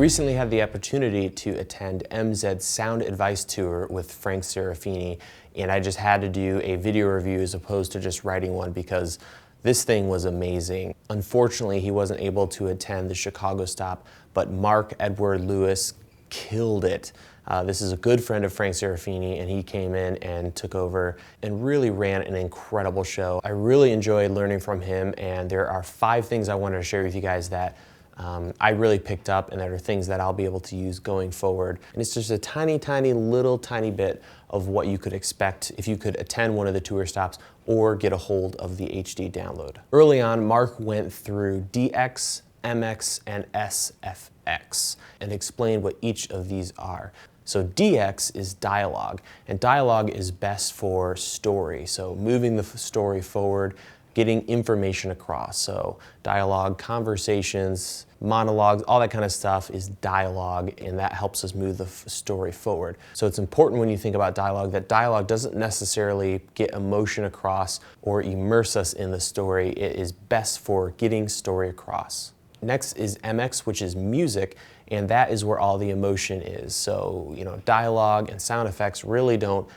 recently had the opportunity to attend MZed Sound Advice Tour with Frank Serafine, and I just had to do a video review as opposed to just writing one because this thing was amazing. Unfortunately, he wasn't able to attend the Chicago stop, but Mark Edward Lewis killed it. This is a good friend of Frank Serafine, and he came in and took over and really ran an incredible show. I really enjoyed learning from him, and there are 5 things I wanted to share with you guys that I really picked up, and there are things that I'll be able to use going forward. And it's just a tiny bit of what you could expect if you could attend one of the tour stops or get a hold of the HD download. Early on, Mark went through DX, MX, and SFX and explained what each of these are. So DX is dialogue, and dialogue is best for story, so moving the story forward, getting information across. So dialogue, conversations, monologues, all that kind of stuff is dialogue, and that helps us move the story forward. So it's important when you think about dialogue that dialogue doesn't necessarily get emotion across or immerse us in the story. It is best for getting story across. Next is MX, which is music, and that is where all the emotion is. So, dialogue and sound effects really don't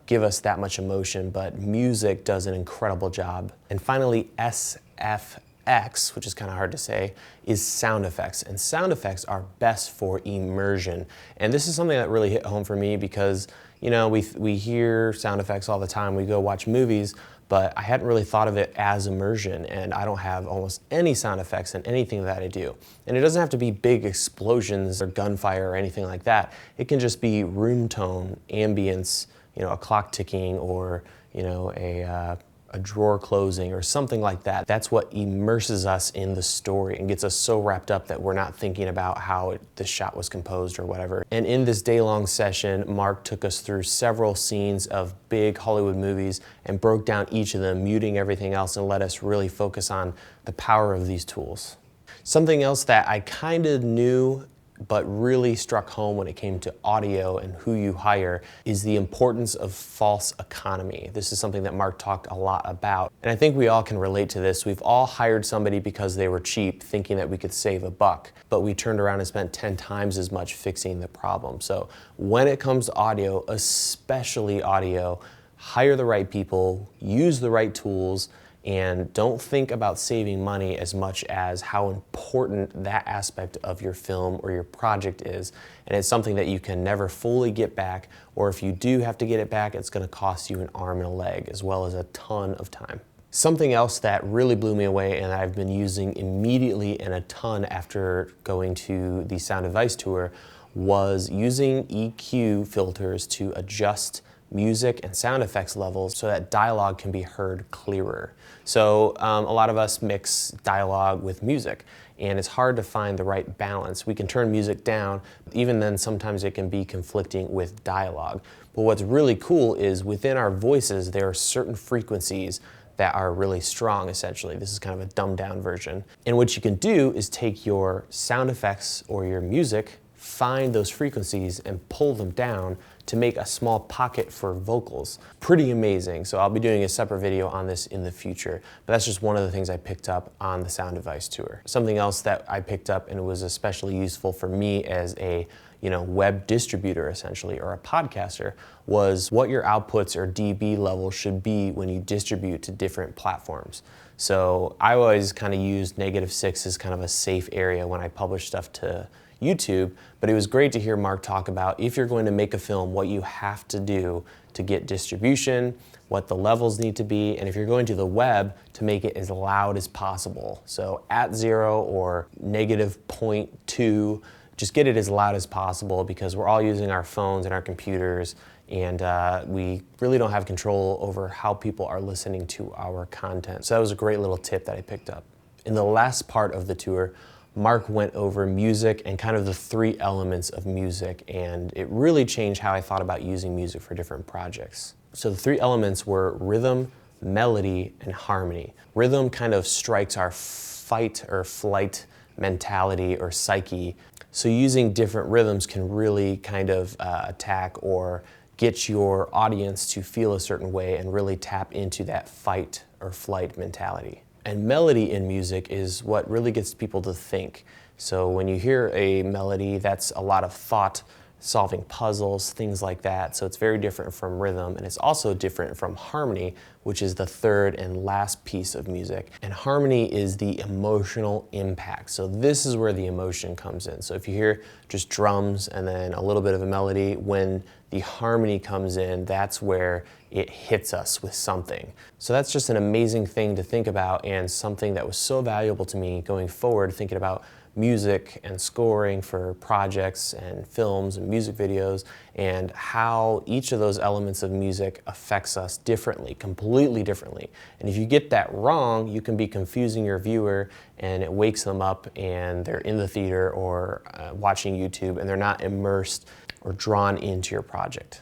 give us that much emotion, but music does an incredible job. And finally, SFX, which is kind of hard to say, is sound effects. And sound effects are best for immersion. And this is something that really hit home for me because, we hear sound effects all the time. We go watch movies, but I hadn't really thought of it as immersion, and I don't have almost any sound effects in anything that I do. And it doesn't have to be big explosions or gunfire or anything like that. It can just be room tone, ambience, a clock ticking, or a drawer closing or something like that. That's what immerses us in the story and gets us so wrapped up that we're not thinking about how the shot was composed or whatever. And in this day-long session, Mark took us through several scenes of big Hollywood movies and broke down each of them, muting everything else, and let us really focus on the power of these tools. Something else that I kind of knew but really struck home when it came to audio and who you hire is the importance of false economy. This is something that Mark talked a lot about, and I think we all can relate to this. We've all hired somebody because they were cheap, thinking that we could save a buck, but we turned around and spent 10 times as much fixing the problem. So when it comes to audio, especially audio, hire the right people, use the right tools, and don't think about saving money as much as how important that aspect of your film or your project is. And it's something that you can never fully get back, or if you do have to get it back, it's going to cost you an arm and a leg as well as a ton of time. Something else that really blew me away and I've been using immediately and a ton after going to the Sound Advice Tour was using EQ filters to adjust music and sound effects levels so that dialogue can be heard clearer. So a lot of us mix dialogue with music, and it's hard to find the right balance. We can turn music down, even then sometimes it can be conflicting with dialogue. But what's really cool is within our voices there are certain frequencies that are really strong, essentially. This is kind of a dumbed down version. And what you can do is take your sound effects or your music, find those frequencies and pull them down to make a small pocket for vocals. Pretty amazing. So I'll be doing a separate video on this in the future, but that's just one of the things I picked up on the Sound Advice Tour. Something else that I picked up and was especially useful for me as a web distributor essentially, or a podcaster, was what your outputs or dB levels should be when you distribute to different platforms. So I always kind of used -6 as kind of a safe area when I publish stuff to YouTube, but it was great to hear Mark talk about if you're going to make a film, what you have to do to get distribution, what the levels need to be, and if you're going to the web, to make it as loud as possible. So at 0 or -0.2, just get it as loud as possible because we're all using our phones and our computers, and we really don't have control over how people are listening to our content. So that was a great little tip that I picked up. In the last part of the tour, Mark went over music and kind of the 3 elements of music, and it really changed how I thought about using music for different projects. So the 3 elements were rhythm, melody, and harmony. Rhythm kind of strikes our fight or flight mentality or psyche, so using different rhythms can really kind of attack or get your audience to feel a certain way and really tap into that fight or flight mentality. And melody in music is what really gets people to think. So when you hear a melody, that's a lot of thought, solving puzzles, things like that. So it's very different from rhythm, and it's also different from harmony, which is the third and last piece of music. And harmony is the emotional impact. So this is where the emotion comes in. So if you hear just drums and then a little bit of a melody, when the harmony comes in, that's where it hits us with something. So that's just an amazing thing to think about, and something that was so valuable to me going forward, thinking about music and scoring for projects and films and music videos, and how each of those elements of music affects us differently, completely differently. And if you get that wrong, you can be confusing your viewer, and it wakes them up and they're in the theater or watching YouTube, and they're not immersed or drawn into your project.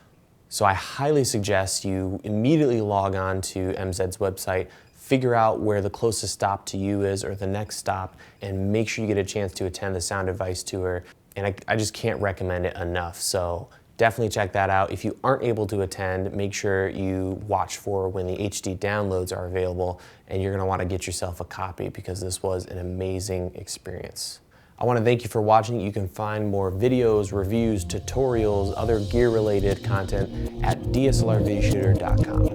So I highly suggest you immediately log on to MZed's website, figure out where the closest stop to you is or the next stop, and make sure you get a chance to attend the Sound Advice Tour. And I just can't recommend it enough. So definitely check that out. If you aren't able to attend, make sure you watch for when the HD downloads are available, and you're gonna wanna get yourself a copy because this was an amazing experience. I want to thank you for watching. You can find more videos, reviews, tutorials, other gear-related content at dslrvideoshooter.com.